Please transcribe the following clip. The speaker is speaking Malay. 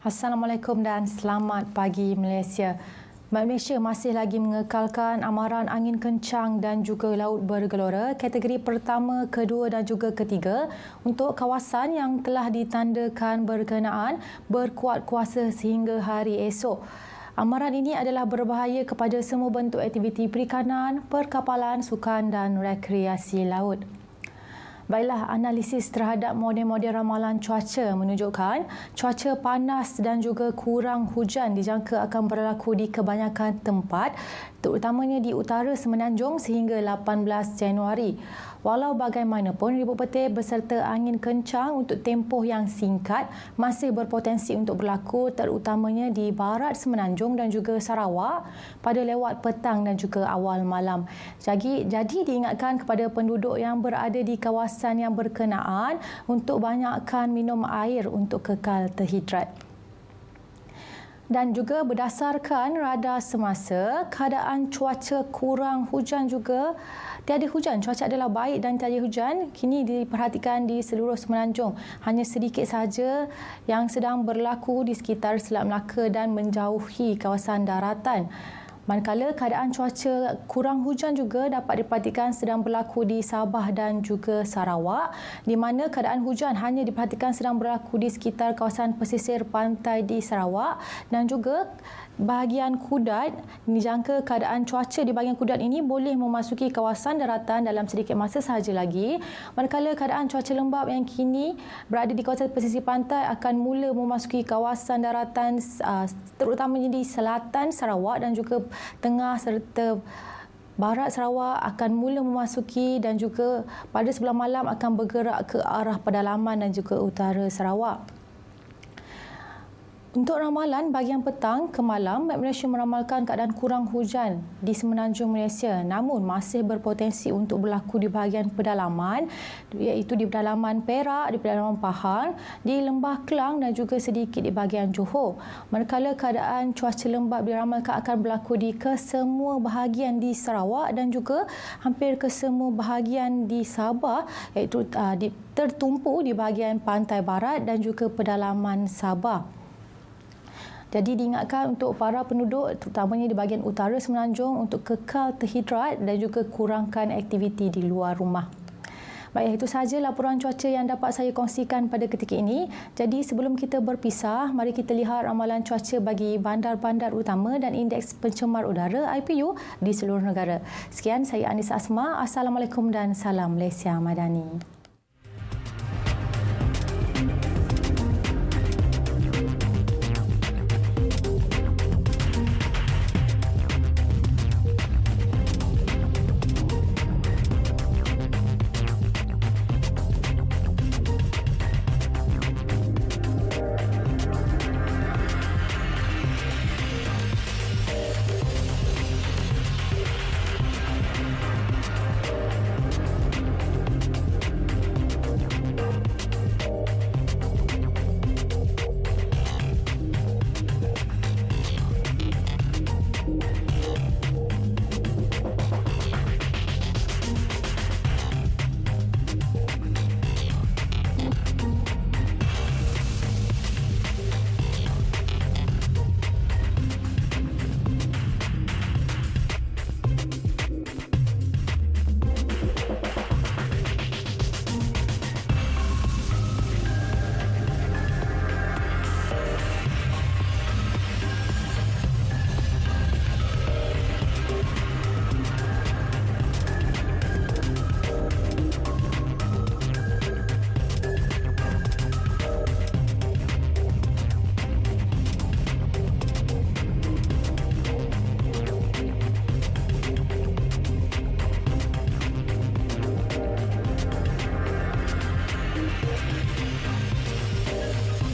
Assalamualaikum dan selamat pagi Malaysia. Malaysia masih lagi mengekalkan amaran angin kencang dan juga laut bergelora kategori pertama, kedua dan juga ketiga untuk kawasan yang telah ditandakan berkenaan berkuat kuasa sehingga hari esok. Amaran ini adalah berbahaya kepada semua bentuk aktiviti perikanan, perkapalan, sukan dan rekreasi laut. Baiklah, analisis terhadap model-model ramalan cuaca menunjukkan cuaca panas dan juga kurang hujan dijangka akan berlaku di kebanyakan tempat, terutamanya di utara Semenanjung sehingga 18 Januari. Walau bagaimanapun, ribut petir beserta angin kencang untuk tempoh yang singkat masih berpotensi untuk berlaku terutamanya di barat Semenanjung dan juga Sarawak pada lewat petang dan juga awal malam. Jadi diingatkan kepada penduduk yang berada di kawasan yang berkenaan untuk banyakkan minum air untuk kekal terhidrat. Dan juga berdasarkan radar semasa, keadaan cuaca kurang hujan juga tiada hujan. Cuaca adalah baik dan tiada hujan kini diperhatikan di seluruh Semenanjung. Hanya sedikit sahaja yang sedang berlaku di sekitar Selat Melaka dan menjauhi kawasan daratan. Manakala keadaan cuaca kurang hujan juga dapat diperhatikan sedang berlaku di Sabah dan juga Sarawak, di mana keadaan hujan hanya diperhatikan sedang berlaku di sekitar kawasan pesisir pantai di Sarawak dan juga bahagian Kudat. Dijangka keadaan cuaca di bahagian Kudat ini boleh memasuki kawasan daratan dalam sedikit masa sahaja lagi. Manakala keadaan cuaca lembap yang kini berada di kawasan pesisir pantai akan mula memasuki kawasan daratan terutamanya di selatan Sarawak dan juga tengah serta barat Sarawak akan mula memasuki dan juga pada sebelah malam akan bergerak ke arah pedalaman dan juga utara Sarawak. Untuk ramalan bahagian petang ke malam, Met Malaysia meramalkan keadaan kurang hujan di Semenanjung Malaysia, namun masih berpotensi untuk berlaku di bahagian pedalaman, iaitu di pedalaman Perak, di pedalaman Pahang, di Lembah Kelang dan juga sedikit di bahagian Johor. Manakala keadaan cuaca lembap diramalkan akan berlaku di kesemua bahagian di Sarawak dan juga hampir kesemua bahagian di Sabah, iaitu tertumpu di bahagian pantai barat dan juga pedalaman Sabah. Jadi diingatkan untuk para penduduk terutamanya di bahagian utara Semenanjung untuk kekal terhidrat dan juga kurangkan aktiviti di luar rumah. Baik, itu sahaja laporan cuaca yang dapat saya kongsikan pada ketika ini. Jadi sebelum kita berpisah, mari kita lihat ramalan cuaca bagi bandar-bandar utama dan indeks pencemar udara IPU di seluruh negara. Sekian, saya Anissa Asma. Assalamualaikum dan salam Malaysia Madani.